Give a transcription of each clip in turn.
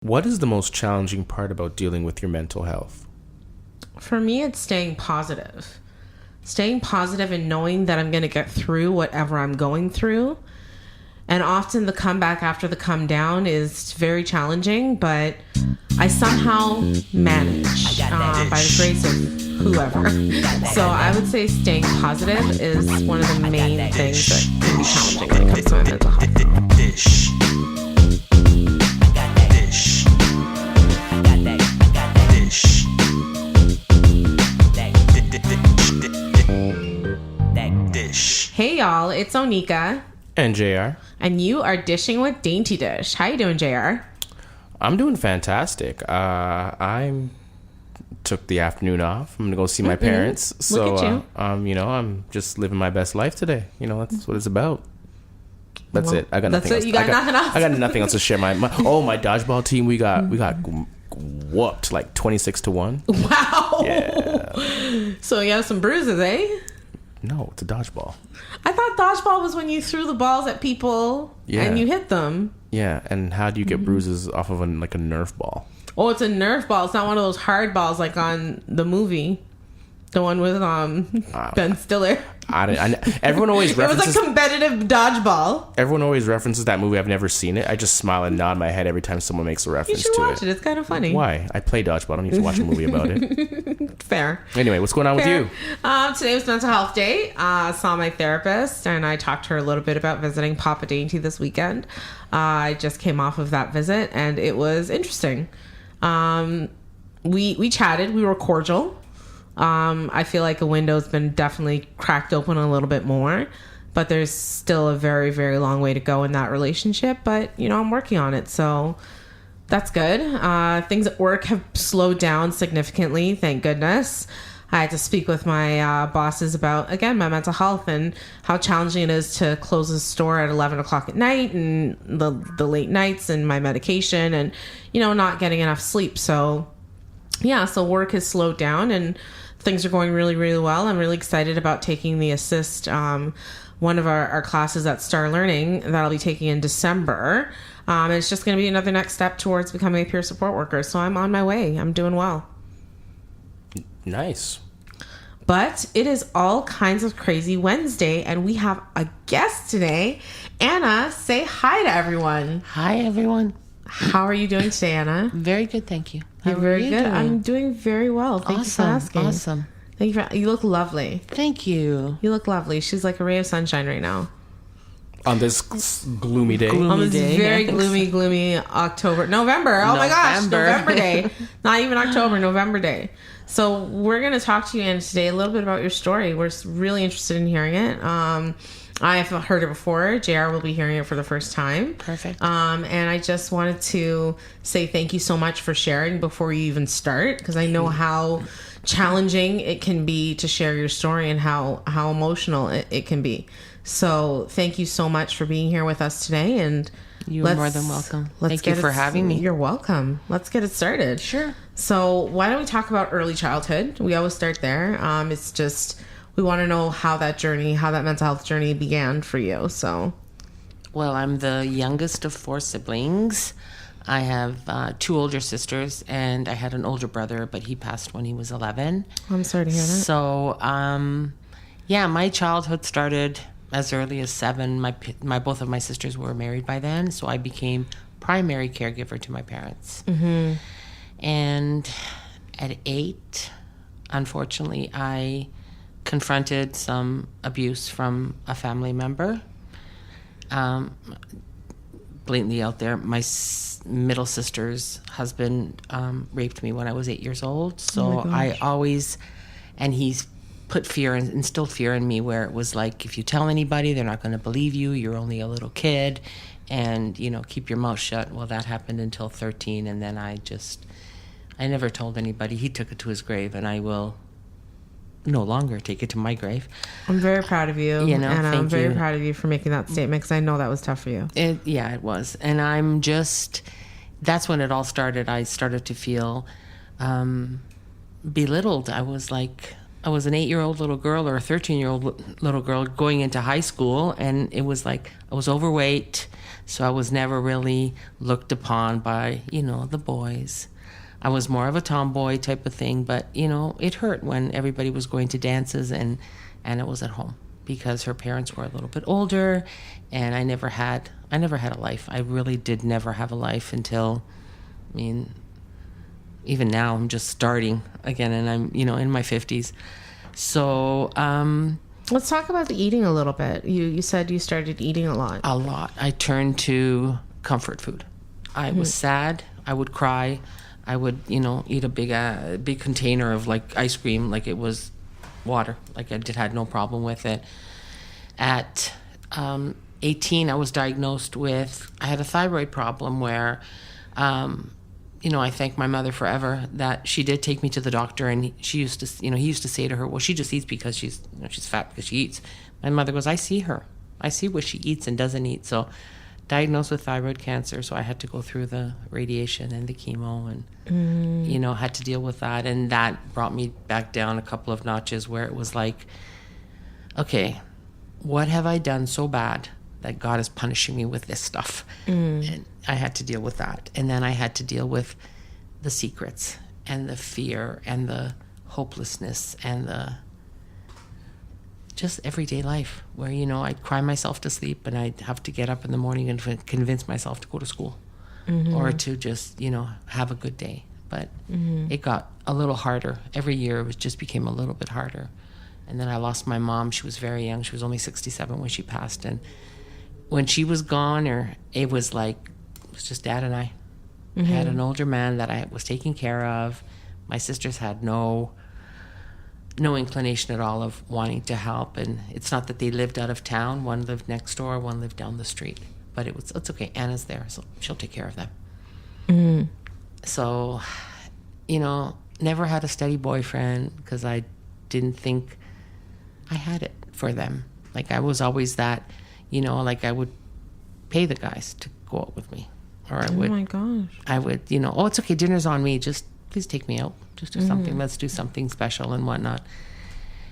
What is the most challenging part about dealing with your mental health? For me, it's staying positive. Staying positive and knowing that I'm going to get through whatever I'm going through. And often the comeback after the come down is very challenging, but I somehow manage by the grace of whoever. So I would say staying positive is one of the main things that can be challenging when it comes to my mental health. Dysh. Dysh. Dysh. Hey y'all, it's Onika And J.R. and you are dishing with Dainty Dish. How you doing, J.R.? I'm doing fantastic. I took the afternoon off. I'm gonna go see my parents. So, Look at you. I'm just living my best life today. That's what it's about. That's it. I got That's nothing it? else. You got nothing else? I got nothing else to share. My dodgeball team. We got whooped like 26-1. Wow. Yeah. So you have some bruises, eh? No, it's a dodgeball. I thought dodgeball was when you threw the balls at people and you hit them. Yeah, and how do you get bruises off of a Nerf ball? Oh, it's a Nerf ball. It's not one of those hard balls like on the movie. The one with Ben Stiller. Everyone always references... It was a competitive dodgeball. Everyone always references that movie. I've never seen it. I just smile and nod my head every time someone makes a reference to it. You should watch it. It's kind of funny. Why? I play dodgeball. I don't need to watch a movie about it. Fair. Anyway, what's going on with you? Today was Mental Health Day. Saw my therapist, and I talked to her a little bit about visiting Papa Dainty this weekend. I just came off of that visit, and it was interesting. We chatted. We were cordial. I feel like a window's been definitely cracked open a little bit more, but there's still a very, very long way to go in that relationship. But, I'm working on it. So that's good. Things at work have slowed down significantly. Thank goodness. I had to speak with my bosses about, again, my mental health and how challenging it is to close the store at 11 o'clock at night and the late nights and my medication and, not getting enough sleep. So, so work has slowed down and things are going really, really well. I'm really excited about taking the assist, one of our classes at Star Learning that I'll be taking in December. It's just going to be another next step towards becoming a peer support worker. So I'm on my way. I'm doing well. Nice. But it is all kinds of crazy Wednesday, and we have a guest today. Anna, say hi to everyone. Hi, everyone. How are you doing today, Anna? Very good, thank you. You're very good. I'm doing very well. Thank you for asking. Awesome. Thank you. You look lovely. Thank you. You look lovely. She's like a ray of sunshine right now. On this gloomy day. On this very gloomy November. Oh my gosh, November day. Not even October, November day. So we're going to talk to you, Anna, today a little bit about your story. We're really interested in hearing it. I have heard it before. JR will be hearing it for the first time. Perfect. And I just wanted to say thank you so much for sharing before you even start, because I know how challenging it can be to share your story and how emotional it can be. So thank you so much for being here with us today. And you're more than welcome. Thank you for having me. You're welcome. Let's get it started. Sure. So why don't we talk about early childhood? We always start there. It's just... we want to know how that mental health journey began for you. So, well, I'm the youngest of 4 siblings. I have 2 older sisters, and I had an older brother, but he passed when he was 11. I'm sorry to hear that. So, my childhood started as early as 7. Both of my sisters were married by then, so I became primary caregiver to my parents. Mm-hmm. And at 8, unfortunately, I confronted some abuse from a family member. Blatantly out there, my middle sister's husband raped me when I was 8 years old. So I always, and he's put fear and instilled fear in me, where it was like, if you tell anybody, they're not going to believe you. You're only a little kid, and keep your mouth shut. Well, that happened until 13, and then I never told anybody. He took it to his grave, and I will no longer take it to my grave. I'm very proud of you. And I'm very you. proud of you for making that statement, because I know that was tough for you. It was. And that's when it all started. I started to feel belittled. I was like, I was an 8-year-old little girl or a 13-year-old little girl going into high school, and it was like I was overweight, so I was never really looked upon by, the boys. I was more of a tomboy type of thing, but, it hurt when everybody was going to dances and it was at home because her parents were a little bit older, and I never had a life. I really did never have a life until, even now I'm just starting again, and I'm, in my 50s. So, let's talk about the eating a little bit. You said you started eating a lot. A lot. I turned to comfort food. I was sad. I would cry. I would, eat a big container of like ice cream, like it was water. Like I had no problem with it. At 18, I was diagnosed with, I had a thyroid problem where, I thank my mother forever that she did take me to the doctor, and she used to, he used to say to her, well, she just eats because she's fat because she eats. My mother goes, I see her. I see what she eats and doesn't eat. So diagnosed with thyroid cancer. So I had to go through the radiation and the chemo and, had to deal with that. And that brought me back down a couple of notches where it was like, okay, what have I done so bad that God is punishing me with this stuff? And I had to deal with that. And then I had to deal with the secrets and the fear and the hopelessness and the just everyday life where, I'd cry myself to sleep and I'd have to get up in the morning and convince myself to go to school or to just, have a good day. But it got a little harder. Every year it just became a little bit harder. And then I lost my mom. She was very young. She was only 67 when she passed. And when she was gone, it was just Dad and I. I had an older man that I was taking care of. My sisters had no inclination at all of wanting to help. And it's not that they lived out of town. One lived next door, one lived down the street. But it's okay. Anna's there, so she'll take care of them. So, never had a steady boyfriend because I didn't think I had it for them. Like I was always that, I would pay the guys to go out with me. Or I would, oh my gosh. I would, oh, it's okay, dinner's on me. Just please take me out. Just do something. Let's do something special and whatnot.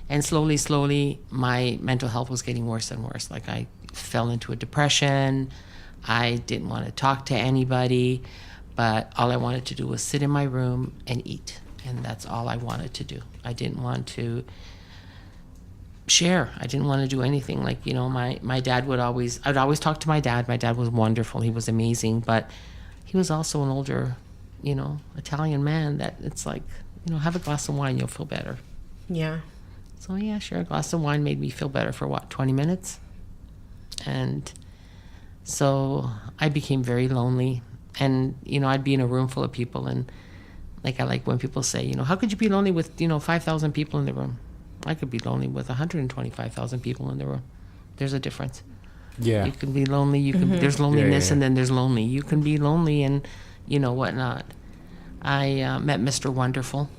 And slowly, my mental health was getting worse and worse. Like I fell into a depression. I didn't want to talk to anybody, but all I wanted to do was sit in my room and eat. And that's all I wanted to do. I didn't want to share. I didn't want to do anything. Like, my dad I'd always talk to my dad. My dad was wonderful. He was amazing, but he was also an older, Italian man that it's like, have a glass of wine, you'll feel better. Yeah. So yeah, sure. A glass of wine made me feel better for 20 minutes. And so I became very lonely. And, I'd be in a room full of people, and I like when people say, how could you be lonely with, 5,000 people in the room? I could be lonely with 125,000 people in the room. There's a difference. Yeah. You can be lonely. You can. There's loneliness, and then there's lonely. You can be lonely and, whatnot. I met Mr. Wonderful,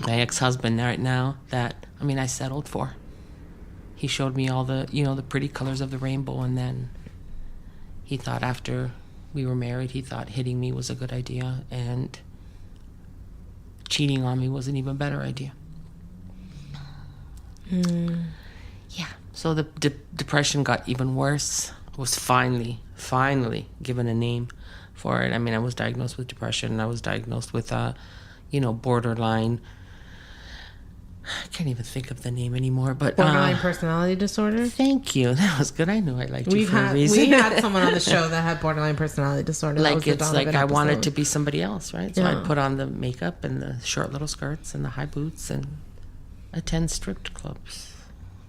my ex-husband right now, that, I settled for. He showed me all the, the pretty colors of the rainbow, and then he thought after we were married, he thought hitting me was a good idea, and cheating on me was an even better idea. Yeah. So the depression got even worse. I was finally given a name for it. I was diagnosed with depression. I was diagnosed with borderline. I can't even think of the name anymore, but borderline personality disorder. Thank you. That was good. I knew I liked you for a reason. We had someone on the show that had borderline personality disorder. Like it's like I wanted to be somebody else, right? So I'd put on the makeup and the short little skirts and the high boots and attend strip clubs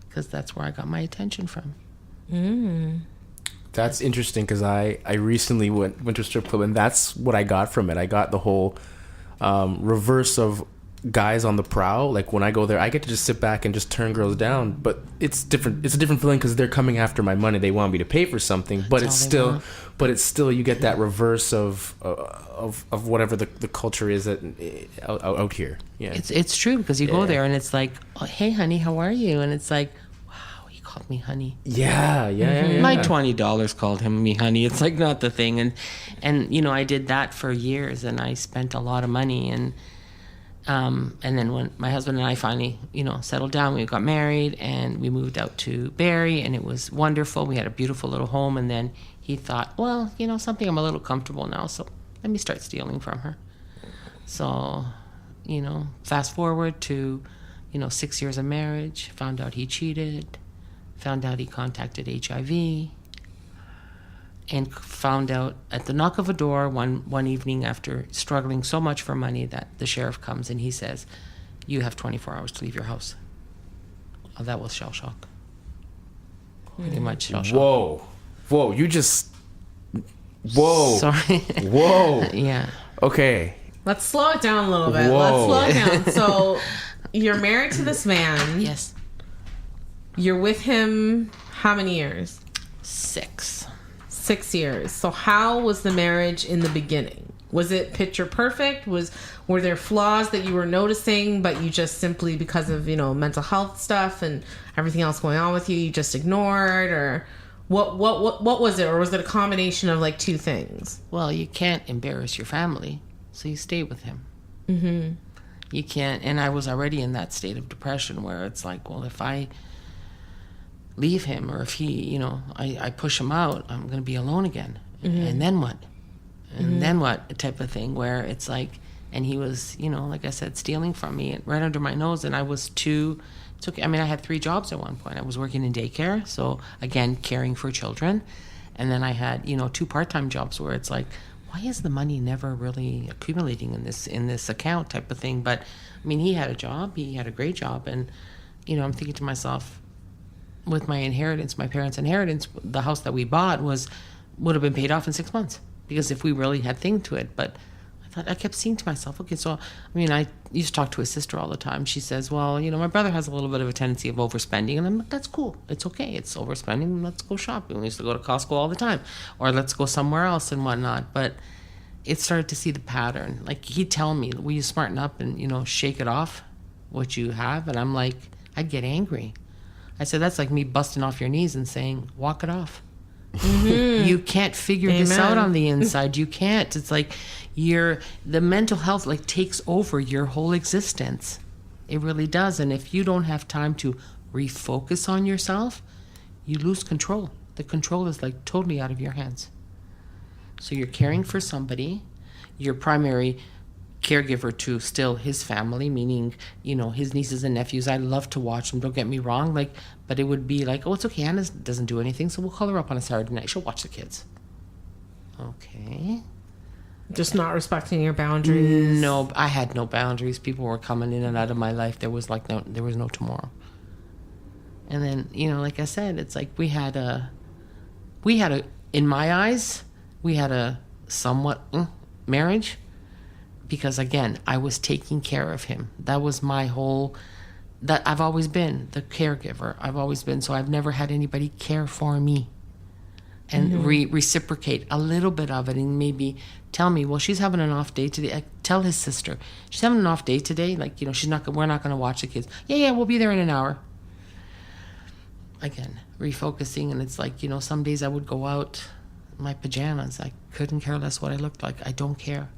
because that's where I got my attention from. That's interesting because I recently went to a strip club, and that's what I got from it. I got the whole reverse of guys on the prowl. Like when I go there, I get to just sit back and just turn girls down, but it's different. It's a different feeling because they're coming after my money. They want me to pay for something, but it's still you get that reverse of whatever the culture is out here. Yeah, it's true because you go there and it's like, oh, hey honey, how are you? And it's like, wow, he called me honey. Yeah. My $20 called me honey. It's like not the thing, and I did that for years, and I spent a lot of money, and And then when my husband and I finally, settled down, we got married and we moved out to Barrie, and it was wonderful. We had a beautiful little home. And then he thought, well, something, I'm a little comfortable now, so let me start stealing from her. So, fast forward to, 6 years of marriage, found out he cheated, found out he contacted HIV, and found out at the knock of a door one evening after struggling so much for money that the sheriff comes and he says, you have 24 hours to leave your house. Oh, that was shell shock. Pretty much shell shock. Whoa, you just... Whoa. Sorry. Whoa. Yeah. Okay. Let's slow it down a little bit. Whoa. Let's slow it down. So you're married to this man. Yes. You're with him how many years? 6. 6 years. So how was the marriage in the beginning? Was it picture perfect? Were there flaws that you were noticing, but you just simply, because of, mental health stuff and everything else going on with you, you just ignored? Or what was it? Or was it a combination of like two things? Well, you can't embarrass your family, so you stay with him. Mm-hmm. You can't, and I was already in that state of depression where it's like, well, if I leave him, or if he, I push him out, I'm going to be alone again. Mm-hmm. And then what? And then what type of thing, where it's like, and he was, like I said, stealing from me right under my nose. And I was I had 3 jobs at one point. I was working in daycare. So again, caring for children. And then I had, 2 part-time jobs where it's like, why is the money never really accumulating in this account type of thing? But he had a job, he had a great job. And, I'm thinking to myself, with my inheritance, my parents' inheritance, the house that we bought would have been paid off in 6 months, because if we really had thing to it. But I kept saying to myself, okay, so I used to talk to his sister all the time. She says, well, my brother has a little bit of a tendency of overspending, and I'm like, that's cool, it's okay, it's overspending, let's go shopping. We used to go to Costco all the time, or let's go somewhere else and whatnot. But it started to see the pattern. Like, he'd tell me, will you smarten up and shake it off what you have? And I'm like, I'd get angry. I said, that's like me busting off your knees and saying, walk it off. Mm-hmm. You can't figure this out on the inside. You can't. It's like the mental health takes over your whole existence. It really does. And if you don't have time to refocus on yourself, you lose control. The control is totally out of your hands. So you're caring for somebody, your primary caregiver to still his family, meaning, his nieces and nephews. I love to watch them, don't get me wrong, but it would be like, oh, it's okay, Anna doesn't do anything, so we'll call her up on a Saturday night, she'll watch the kids. Okay. Just not respecting your boundaries. No, I had no boundaries. People were coming in and out of my life. There was no tomorrow. And then, like I said, it's like we had a in my eyes, we had a somewhat marriage. Because again, I was taking care of him. That was my whole, that I've always been the caregiver. I've always been, so I've never had anybody care for me and reciprocate a little bit of it, and maybe tell me, well, she's having an off day today. Tell his sister, she's having an off day today. We're not going to watch the kids. Yeah, we'll be there in an hour. Again, refocusing. And it's like, some days I would go out in my pajamas. I couldn't care less what I looked like. I don't care.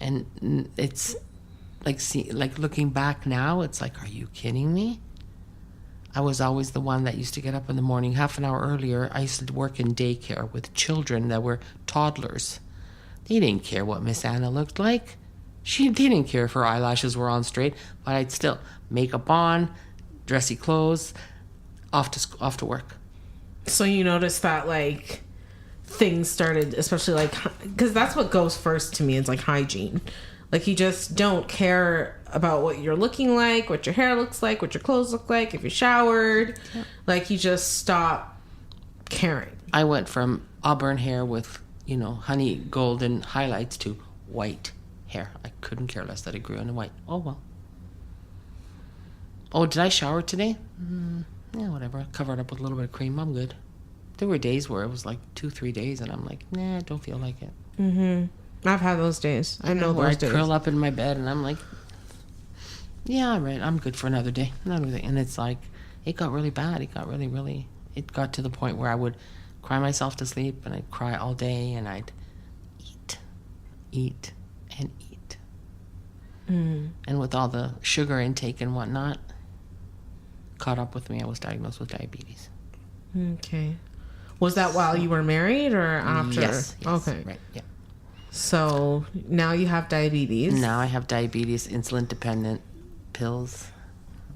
And it's looking back now, it's like, are you kidding me? I was always the one that used to get up in the morning half an hour earlier. I used to work in daycare with children that were toddlers. They didn't care what Miss Anna looked like. They didn't care if her eyelashes were on straight, but I'd still makeup on, dressy clothes, off to work. So you noticed that things started, especially because that's what goes first to me, is hygiene. You just don't care about what you're looking like, what your hair looks like, what your clothes look like, if you showered. Yeah. You just stop caring. I went from auburn hair with honey golden highlights to white hair. I couldn't care less that it grew into white. Oh well. Oh, did I shower today? Yeah, whatever. I covered up with a little bit of cream. I'm good. There were days where it was 2-3 days, and I'm like, nah, I don't feel like it. Mm-hmm. I've had those days. I know those days. I curl up in my bed, and I'm like, yeah, all right, I'm good for another day. And it's it got really bad. It got really, it got to the point where I would cry myself to sleep, and I'd cry all day, and I'd eat, and eat. And with all the sugar intake and whatnot, caught up with me. I was diagnosed with diabetes. Okay. Was that while you were married or after? Yes. Okay. Right. Yeah. So now you have diabetes. Now I have diabetes, insulin dependent pills.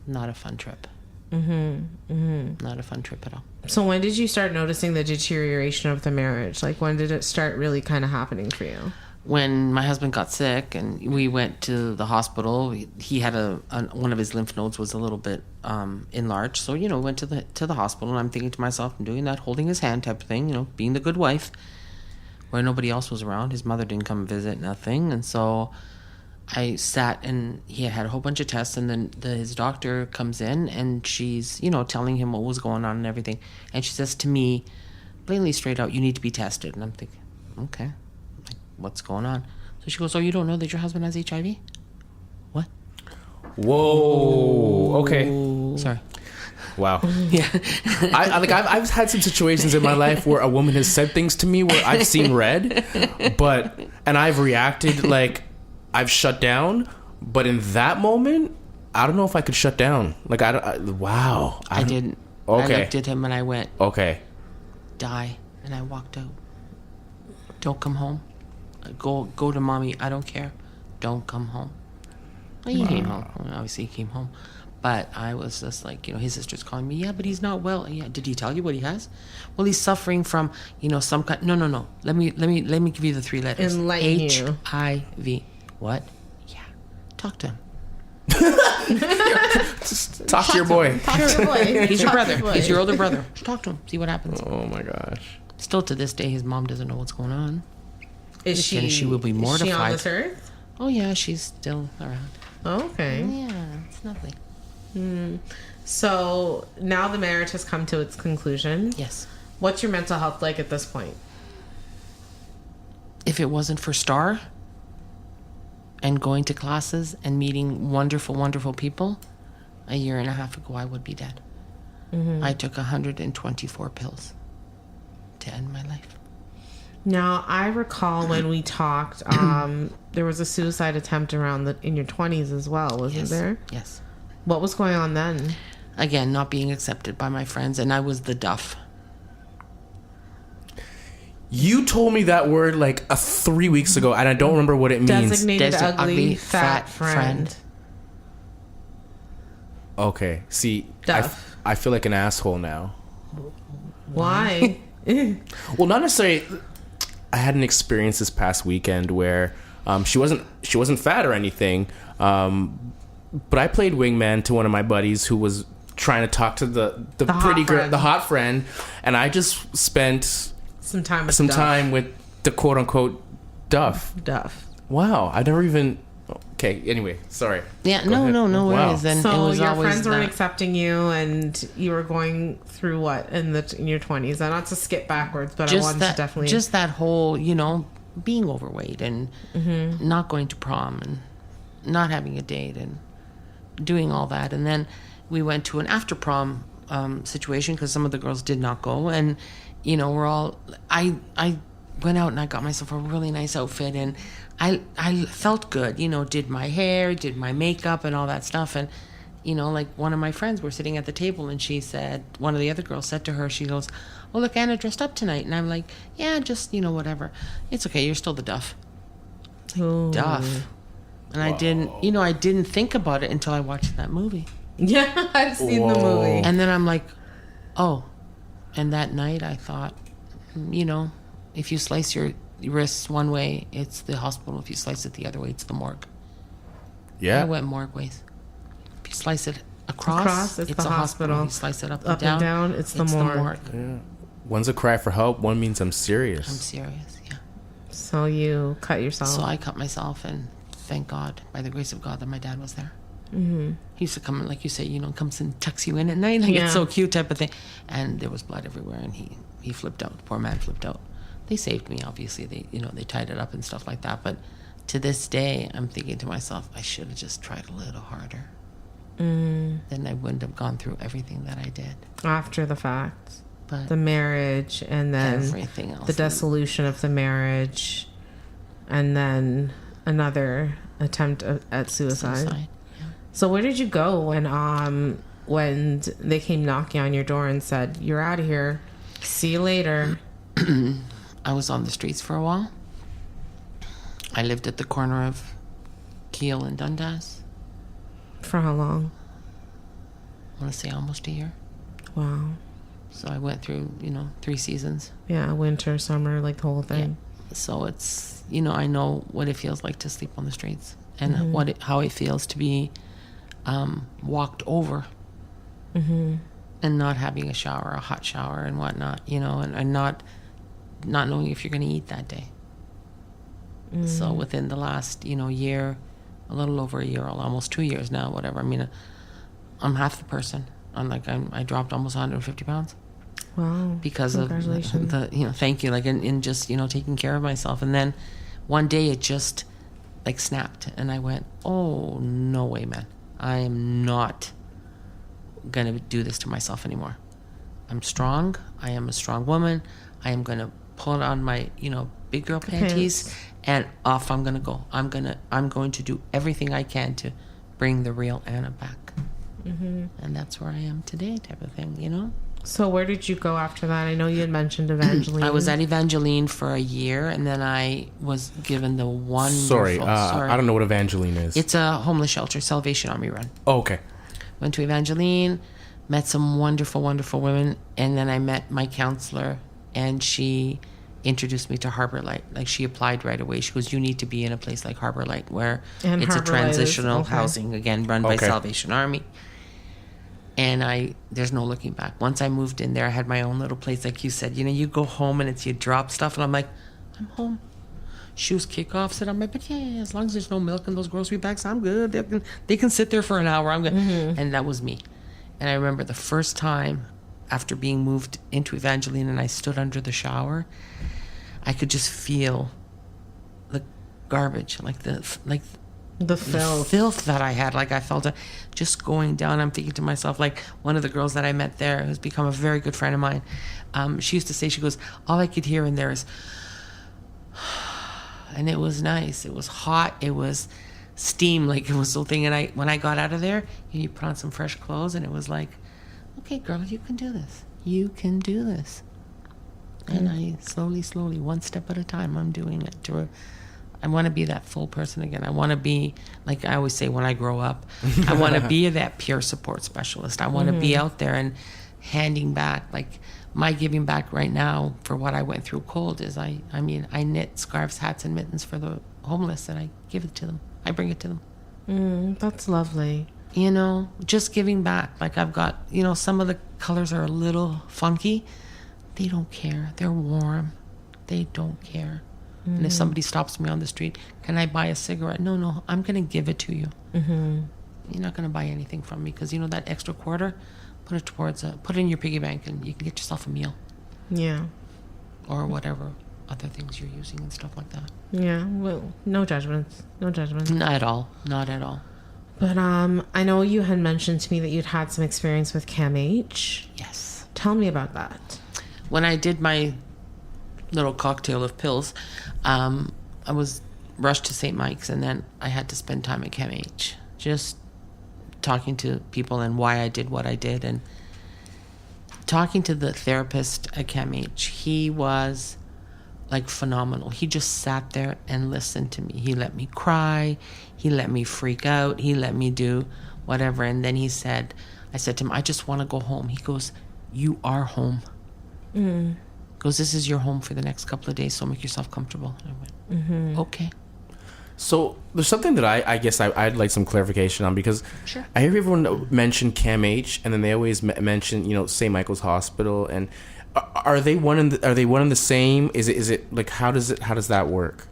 Not a fun trip. Not a fun trip at all. So when did you start noticing the deterioration of the marriage? Like, when did it start really kind of happening for you? When my husband got sick and we went to the hospital, he had one of his lymph nodes was a little bit enlarged. So, went to the hospital, and I'm thinking to myself, I'm doing that, holding his hand type of thing, being the good wife, where nobody else was around. His mother didn't come visit, nothing. And so I sat, and he had a whole bunch of tests, and then his doctor comes in, and she's, telling him what was going on and everything. And she says to me, blatantly straight out, you need to be tested. And I'm thinking, okay, like, what's going on? So she goes, oh, you don't know that your husband has HIV? What? Whoa. Okay. Sorry. Wow. Yeah. I've had some situations in my life where a woman has said things to me where I've seen red, and I've reacted like I've shut down. But in that moment, I don't know if I could shut down. Like wow. I didn't. Okay. I looked at him and I went, okay. Die. And I walked out. Don't come home. Go to mommy. I don't care. Don't come home. Well, he came home. Well, obviously, he came home. But I was just like, his sister's calling me. Yeah, but he's not well. Yeah, did he tell you what he has? Well, he's suffering from, some kind. No. Let me give you the 3 letters. Enlighten you. HIV. What? Yeah. Talk to him. Talk to your boy. Talk to your boy. He's your Talk to brother. He's your older brother. Talk to him. See what happens. Oh my gosh. Still to this day, his mom doesn't know what's going on. Is she? And she will be mortified. Is she on this earth? Oh yeah, she's still around. Okay. Yeah, it's lovely. So now the marriage has come to its conclusion. Yes. What's your mental health like at this point? If it wasn't for Star and going to classes and meeting wonderful, wonderful people, a year and a half ago I would be dead. I took 124 pills to end my life. Now, I recall when we talked, there was a suicide attempt in your 20s as well, wasn't there? Yes. What was going on then? Again, not being accepted by my friends, and I was the duff. You told me that word like 3 weeks ago, and I don't remember what it means. Designated ugly, fat friend. Okay. See, Duff. I feel like an asshole now. Why? Well, not necessarily. I had an experience this past weekend where she wasn't fat or anything, but I played wingman to one of my buddies who was trying to talk to the pretty girl, the hot friend, and I just spent some time with the quote unquote Duff. Wow, I never even. Okay, anyway, sorry. Yeah, no worries. Wow. And so it was your always friends weren't accepting you, and you were going through what in your 20s? Not to skip backwards, but I wanted to definitely just that whole, being overweight and not going to prom and not having a date and doing all that, and then we went to an after prom situation because some of the girls did not go, and we're all. I went out and I got myself a really nice outfit, and I felt good, did my hair, did my makeup and all that stuff. And, like one of my friends were sitting at the table and she said, one of the other girls said to her, she goes, oh, look, Anna dressed up tonight. And I'm like, yeah, just, whatever. It's okay. You're still the duff. Like, duff. And I didn't think about it until I watched that movie. Yeah, I've seen the movie. And then I'm like, oh. And that night I thought, if you slice your wrists one way, it's the hospital. If you slice it the other way, it's the morgue. Yeah. I went morgue ways. If you slice it across it's the hospital. If you slice it up and down, it's the morgue. Yeah. One's a cry for help. One means I'm serious. I'm serious, yeah. So you cut yourself. So I cut myself, and thank God, by the grace of God, that my dad was there. Mm-hmm. He used to come, like you say, comes and tucks you in at night. Like, it's so cute type of thing. And there was blood everywhere, and he flipped out. The poor man flipped out. They saved me, obviously. They tied it up and stuff like that. But to this day, I'm thinking to myself, I should have just tried a little harder. Then I wouldn't have gone through everything that I did. After the fact. But the marriage, and then everything else. The dissolution of the marriage, and then another attempt at suicide. Yeah. So where did you go when they came knocking on your door and said, "You're out of here. See you later"? I was on the streets for a while. I lived at the corner of Keele and Dundas. For how long? I want to say almost a year. Wow. So I went through, 3 seasons. Yeah, winter, summer, like the whole thing. Yeah. So it's, I know what it feels like to sleep on the streets and how it feels to be walked over and not having a shower, a hot shower and whatnot, and not knowing if you're going to eat that day. So within the last, year, a little over a year, almost 2 years now, whatever. I mean, I'm half the person. I dropped almost 150 pounds. Wow. Because of the thank you, in just, taking care of myself. And then one day it just snapped and I went, oh, no way, man. I am not going to do this to myself anymore. I'm strong. I am a strong woman. I am going to put on my, big girl panties and off I'm going to go. I'm going to do everything I can to bring the real Anna back. And that's where I am today, type of thing, So where did you go after that? I know you had mentioned Evangeline. I was at Evangeline for a year, and then I was given the wonderful... Sorry, I don't know what Evangeline is. It's a homeless shelter, Salvation Army run. Oh, okay. Went to Evangeline, met some wonderful, wonderful women, and then I met my counselor, and she introduced me to Harbor Light. She applied right away. She goes, you need to be in a place like Harbor Light, where and it's Harbor a transitional housing, again, run by Salvation Army. And there's no looking back. Once I moved in there, I had my own little place. Like you said, you go home and you drop stuff. And I'm like, I'm home. Shoes kick off. And I'm like, but yeah, as long as there's no milk in those grocery bags, I'm good. They can sit there for an hour. I'm good. And that was me. And I remember the first time after being moved into Evangeline and I stood under the shower, I could just feel the garbage, the filth that I had. I felt it just going down. I'm thinking to myself, one of the girls that I met there who's become a very good friend of mine, she used to say, she goes, all I could hear in there is and it was nice. It was hot. It was steam. It was the thing. And when I got out of there, you put on some fresh clothes and it was like, okay, girl, you can do this. You can do this. And I slowly, one step at a time, I'm doing it. I want to be that full person again. I want to be, like I always say when I grow up, I want to be that peer support specialist. I want to be out there and handing back. My giving back right now for what I went through cold is I knit scarves, hats, and mittens for the homeless, and I give it to them. I bring it to them. That's lovely. Just giving back. I've got, some of the colors are a little funky. They don't care. They're warm. They don't care. And if somebody stops me on the street, can I buy a cigarette? No, I'm going to give it to you. You're not going to buy anything from me because, that extra quarter, put it in your piggy bank and you can get yourself a meal. Yeah. Or whatever other things you're using and stuff like that. Yeah, well, no judgments. No judgments. Not at all. Not at all. But I know you had mentioned to me that you'd had some experience with CAMH. Yes. Tell me about that. When I did my little cocktail of pills, I was rushed to St. Mike's, and then I had to spend time at CAMH, just talking to people and why I did what I did, and talking to the therapist at CAMH. He was phenomenal. He just sat there and listened to me. He let me cry. He let me freak out. He let me do whatever. And then I said to him, I just want to go home. He goes, you are home. Goes, this is your home for the next couple of days, so make yourself comfortable. And I went, okay. So there's something that I guess I'd like some clarification on, because Sure. I hear everyone mention CAMH, and then they always mention St. Michael's Hospital, and are they one and the same? Is it how does that work?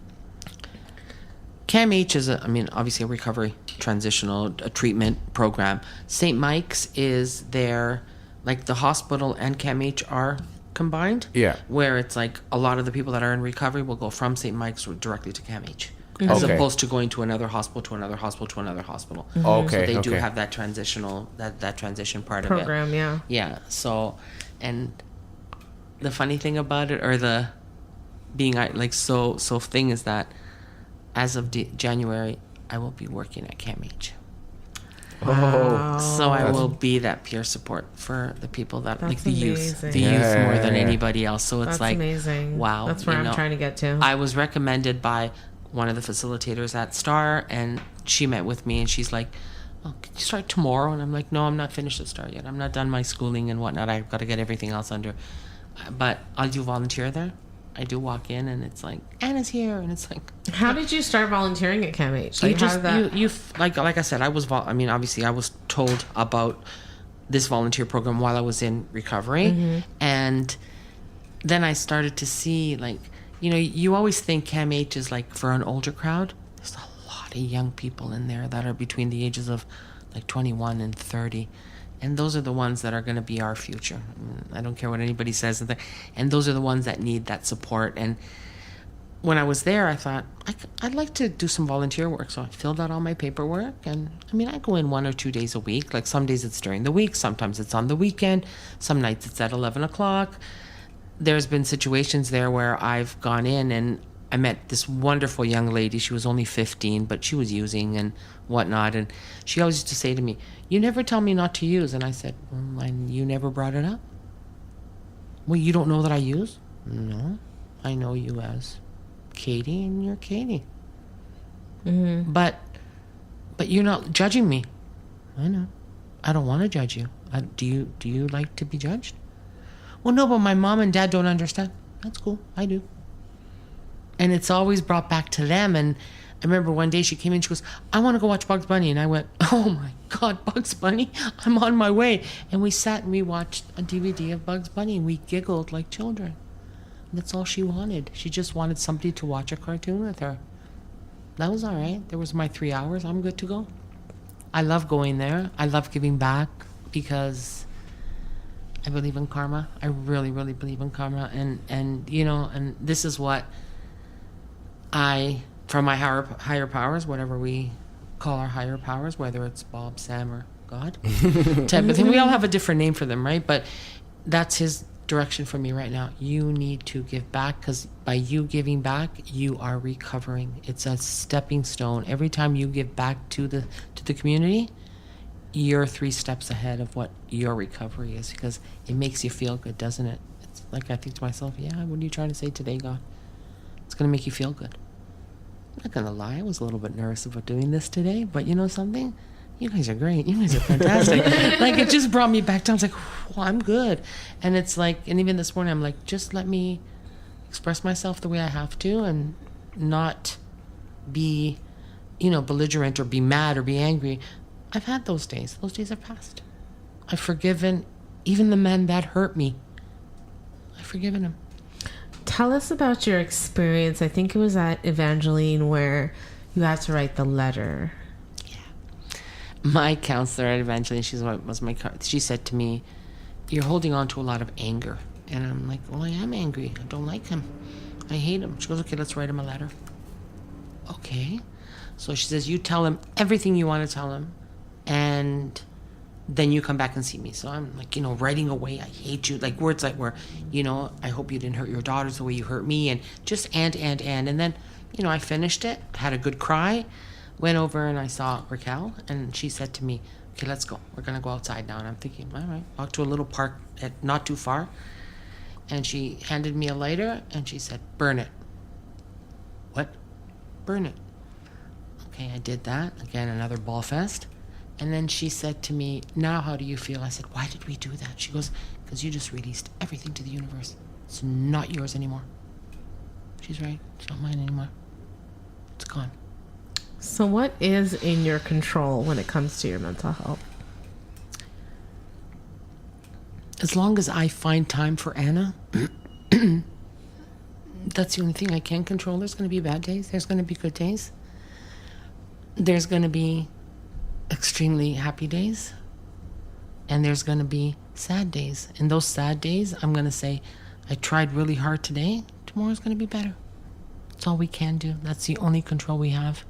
CAMH is obviously a recovery transitional treatment program. St. Mike's is their the hospital and CAMH are combined. Yeah. Where it's a lot of the people that are in recovery will go from St. Mike's directly to CAMH. As opposed to going to another hospital, to another hospital, to another hospital. Okay. So they do have that transitional, that transition part of it. Program, yeah. Yeah. So, and the funny thing about it, or the being so thing is that as of January, I will be working at CAMH. Oh, So I will be that peer support for the people that like the youth Yeah. more than anybody else. So it's That's like amazing. wow. That's where I'm trying to get to. I was recommended by one of the facilitators at Star, and she met with me, and she's like, "Oh, can you start tomorrow?" And I'm like, "No, I'm not finished at Star yet. I'm not done my schooling and whatnot. I've got to get everything else under." But I do volunteer there. I do walk in, and it's like, Anna's here, and it's like, how did you start volunteering at CAMH? you Like, just how did that... you like I said, I was obviously I was told about this volunteer program while I was in recovery, and then I started to see, like, you always think CAMH is like for an older crowd. There's a lot of young people in there that are between the ages of like 21 and 30. And those are the ones that are going to be our future. I don't care what anybody says. And those are the ones that need that support. And when I was there, I thought, I'd like to do some volunteer work. So I filled out all my paperwork. And I go in 1 or 2 days a week. Like some days it's during the week. Sometimes it's on the weekend. Some nights it's at 11 o'clock. There's been situations there where I've gone in and I met this wonderful young lady. She was only 15, but she was using and whatnot. And she always used to say to me, "You never tell me not to use." And I said, "And you never brought it up?" "Well, you don't know that I use?" "No, I know you as Katie, and you're Katie." But you're not judging me." "I know. I don't want to judge you. Do you like to be judged?" "Well, no, but my mom and dad don't understand." "That's cool. I do." And it's always brought back to them. And I remember one day she came in, she goes, "I want to go watch Bugs Bunny." And I went, "Oh my God, Bugs Bunny? I'm on my way." And we sat and we watched a DVD of Bugs Bunny and we giggled like children. And that's all she wanted. She just wanted somebody to watch a cartoon with her. That was all right. There was my 3 hours. I'm good to go. I love going there. I love giving back because I believe in karma. I really, really believe in karma. And and this is what from my higher powers, whatever we call our higher powers, whether it's Bob, Sam, or God type of thing. We all have a different name for them, right? But that's his direction for me right now. You need to give back, because by you giving back, you are recovering. It's a stepping stone. Every time you give back to the community, you're 3 steps ahead of what your recovery is, because it makes you feel good, doesn't it? It's like I think to myself, yeah, what are you trying to say today, God? It's going to make you feel good. I'm not going to lie, I was a little bit nervous about doing this today, but you know something? You guys are great. You guys are fantastic. Like, it just brought me back down. I was like, I'm good. And it's like, and even this morning, I'm like, just let me express myself the way I have to and not be, belligerent or be mad or be angry. I've had those days. Those days have passed. I've forgiven even the men that hurt me. I've forgiven them. Tell us about your experience. I think it was at Evangeline where you had to write the letter. My counselor at Evangeline, she said to me, "You're holding on to a lot of anger." And I'm like, "Well, I am angry. I don't like him. I hate him." She goes, "Okay, let's write him a letter." Okay. So she says, "You tell him everything you want to tell him, and then you come back and see me." So I'm like, writing away, "I hate you," like words like where, "I hope you didn't hurt your daughters the way you hurt me," and just and then, I finished it, had a good cry, went over and I saw Raquel, and she said to me, "Okay, let's go. We're gonna go outside now." And I'm thinking, all right, walk to a little park not too far, and she handed me a lighter and she said, "Burn it." "What?" "Burn it." Okay, I did that. Again, another ball fest. And then she said to me, "Now how do you feel?" I said, "Why did we do that?" She goes, "Because you just released everything to the universe. It's not yours anymore." She's right. It's not mine anymore. It's gone. So what is in your control when it comes to your mental health? As long as I find time for Anna, that's the only thing I can control. There's going to be bad days. There's going to be good days. There's going to be extremely happy days. And there's going to be sad days. And those sad days, I'm going to say, I tried really hard today. Tomorrow's going to be better. That's all we can do. That's the only control we have.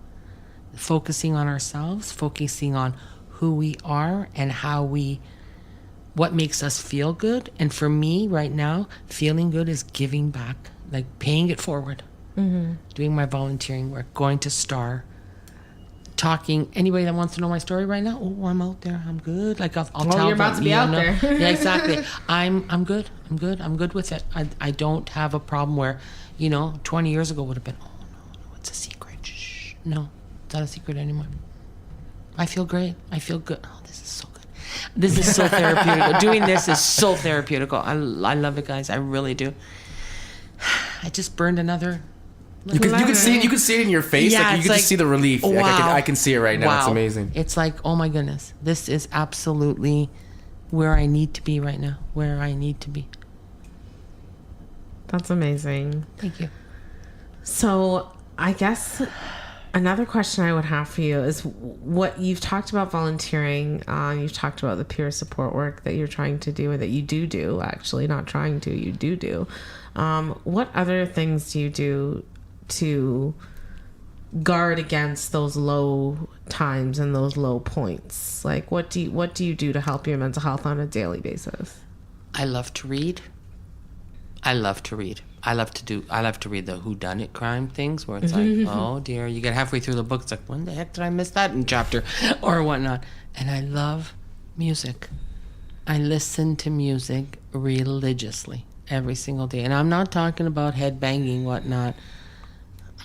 Focusing on ourselves, focusing on who we are and what makes us feel good. And for me right now, feeling good is giving back, like paying it forward. Doing my volunteering work, going to Star, talking. Anybody that wants to know my story right now, I'm out there. I'm good. Like I'll tell you're about them, to be out there. Yeah, exactly. I'm good. I'm good with it. I don't have a problem where, 20 years ago would have been, oh no, it's a secret. Shh. No, it's not a secret anymore. I feel great. I feel good. Oh, this is so good. This is so therapeutic. Doing this is so therapeutic. I love it, guys. I really do. I just burned another. You can see it in your face. Yeah, you can just see the relief. Wow. I can see it right now. Wow. It's amazing. It's like, oh my goodness, this is absolutely where I need to be right now. Where I need to be. That's amazing. Thank you. So I guess another question I would have for you is what you've talked about volunteering. You've talked about the peer support work that you're trying to do, or that you do, actually, not trying to, you do. What other things do you do to guard against those low times and those low points? Like, what do you do to help your mental health on a daily basis? I love to read. I love to read the whodunit crime things where it's like, oh dear, you get halfway through the book, it's like, when the heck did I miss that in chapter or whatnot? And I love music. I listen to music religiously every single day. And I'm not talking about headbanging, whatnot.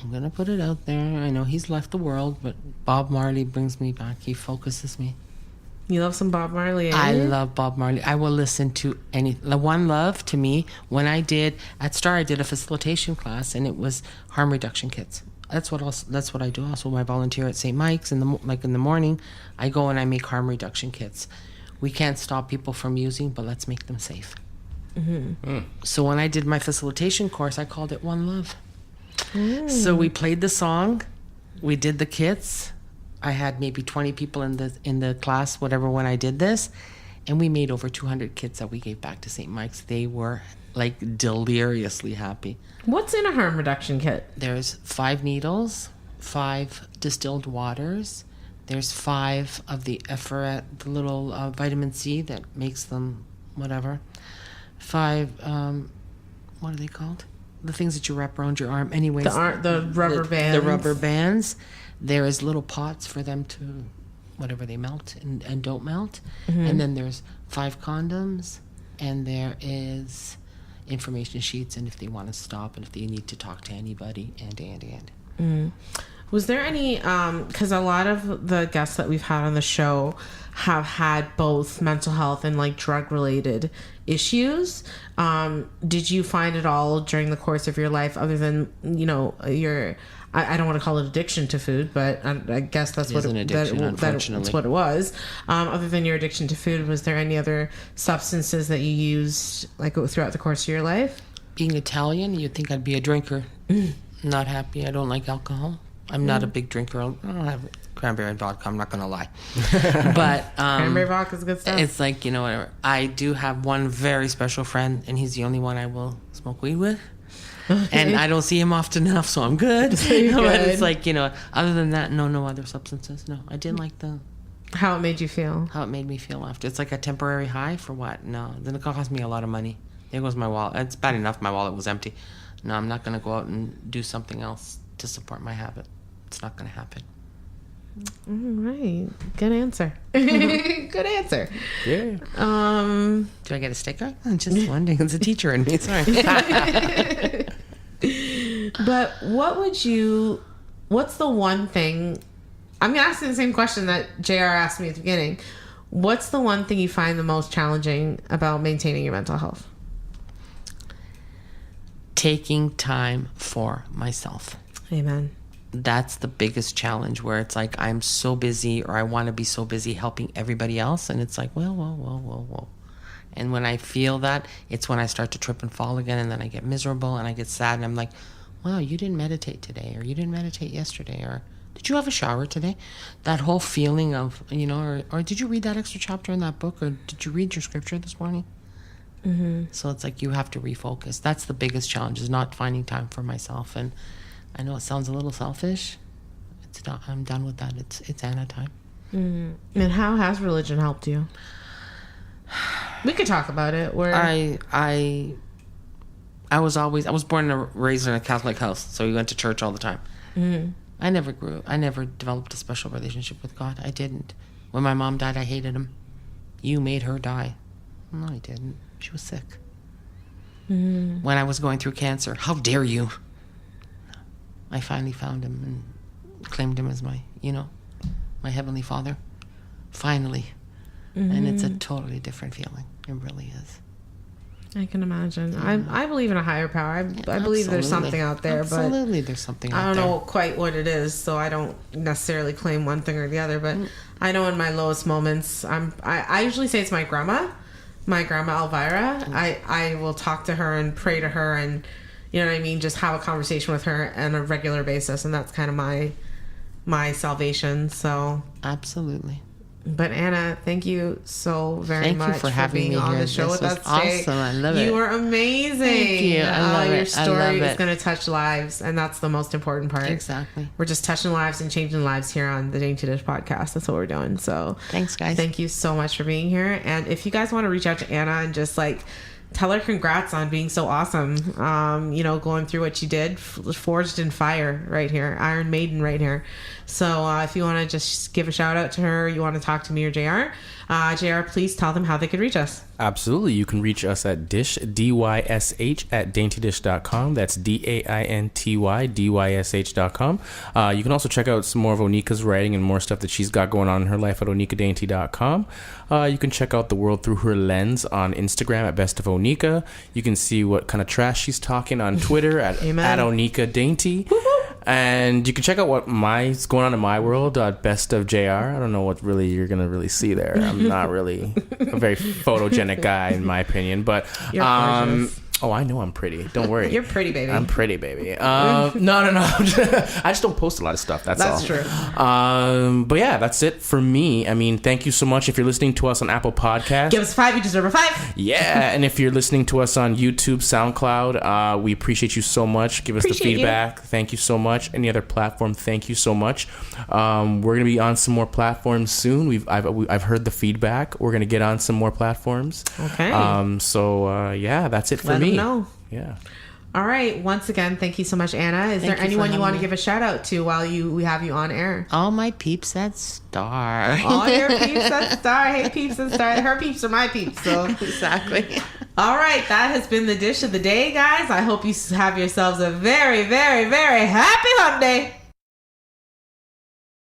I'm going to put it out there. I know he's left the world, but Bob Marley brings me back. He focuses me. You love some Bob Marley, eh? I love Bob Marley. I will listen to any. The One Love, to me, when I did, at STAR, I did a facilitation class, and it was harm reduction kits. That's what I do. Also, I volunteer at St. Mike's in the morning. I go and I make harm reduction kits. We can't stop people from using, but let's make them safe. So when I did my facilitation course, I called it One Love. So we played the song, we did the kits. I had maybe 20 people in the class, whatever, when I did this, and we made over 200 kits that we gave back to St. Mike's. They were like deliriously happy. What's in a harm reduction kit? There's 5 needles, 5 distilled waters. There's 5 of the efferent, the little vitamin C that makes them whatever. 5, what are they called? The things that you wrap around your arm. Anyways. The rubber bands. The rubber bands. There is little pots for them to, whatever, they melt and don't melt. And then there's 5 condoms. And there is information sheets, and if they want to stop, and if they need to talk to anybody, and. Was there any, because a lot of the guests that we've had on the show have had both mental health and like drug related issues. Did you find it all during the course of your life, other than, your, I don't want to call it addiction to food, but I guess that's what that's what it was. Other than your addiction to food, was there any other substances that you used like throughout the course of your life? Being Italian, you'd think I'd be a drinker. Not happy. I don't like alcohol. I'm not a big drinker. I don't have cranberry and vodka, I'm not going to lie. But cranberry vodka is good stuff. It's like, whatever. I do have one very special friend, and he's the only one I will smoke weed with. And I don't see him often enough, so I'm good. But it's like, other than that, no other substances. No, I didn't like how it made you feel. How it made me feel after. It's like a temporary high for what? No. Then it cost me a lot of money. There goes my wallet. It's bad enough my wallet was empty. No, I'm not going to go out and do something else to support my habit. It's not going to happen. All right. Good answer. Good answer. Yeah. Do I get a sticker? I'm just wondering. It's a teacher in me. Sorry. But what's the one thing, I'm asking the same question that JR asked me at the beginning. What's the one thing you find the most challenging about maintaining your mental health? Taking time for myself. Amen. That's the biggest challenge, where it's like I'm so busy, or I want to be so busy helping everybody else, and it's like, whoa. And when I feel that, it's when I start to trip and fall again, and then I get miserable and I get sad, and I'm like, wow, you didn't meditate today, or you didn't meditate yesterday, or did you have a shower today? That whole feeling of, or did you read that extra chapter in that book, or did you read your scripture this morning? So it's like you have to refocus. That's the biggest challenge, is not finding time for myself. And I know it sounds a little selfish. It's not. I'm done with that. It's Anna time. And how has religion helped you? We could talk about it. I was born and raised in a Catholic house, so we went to church all the time. I never developed a special relationship with God. I didn't. When my mom died, I hated him. You made her die. No, I didn't. She was sick. When I was going through cancer, how dare you? I finally found him and claimed him as my Heavenly Father. Finally. And it's a totally different feeling. It really is. I can imagine. I believe in a higher power. I believe there's something out there, Absolutely, but there's something I out don't there. know quite what it is, so I don't necessarily claim one thing or the other. But I know in my lowest moments, I usually say it's my grandma Elvira. I will talk to her and pray to her, and you know what I mean, just have a conversation with her on a regular basis, and that's kind of my salvation. So Absolutely. But Anna, thank you so very much for having being me on here. the show This with was us today. awesome. I love it. You were amazing. Thank you. I love your it. I story love is it. going to touch lives, and that's the most important part. Exactly. We're just touching lives and changing lives here on the Dainty Dish podcast. That's what we're doing. So Thanks, guys. Thank you so much for being here. And if you guys want to reach out to Anna and just tell her congrats on being so awesome. Going through what you did, forged in fire right here, Iron Maiden right here. So if you want to just give a shout out to her, you want to talk to me or JR, JR, please tell them how they could reach us. Absolutely. You can reach us at dysh, DYSH, at daintydish.com. That's DAINTY, you can also check out some more of Onika's writing and more stuff that she's got going on in her life at onikadainty.com. You can check out the world through her lens on Instagram at Best of Onika. You can see what kind of trash she's talking on Twitter at Onika Dainty. And you can check out what's going on in my world at Best of JR. I don't know what really you're gonna really see there. I'm not really a very photogenic guy in my opinion, but You're gorgeous. Oh, I know I'm pretty. Don't worry. You're pretty, baby. I'm pretty, baby. No. I just don't post a lot of stuff. That's all. True. But yeah, that's it for me. I mean, thank you so much if you're listening to us on Apple Podcasts. Give us a 5, you deserve a 5. Yeah, and if you're listening to us on YouTube, SoundCloud, we appreciate you so much. Give us the feedback. Thank you so much. Any other platform, thank you so much. We're gonna be on some more platforms soon. I've heard the feedback. We're gonna get on some more platforms. Okay. Yeah, that's it for me. No. Yeah. All right. Once again, thank you so much, Anna. Is there anyone you want to give a shout out to while we have you on air? All my peeps at Star. All your peeps at Star. Hey, peeps at Star. Her peeps are my peeps. So Exactly. All right. That has been the dish of the day, guys. I hope you have yourselves a very, very, very happy Monday.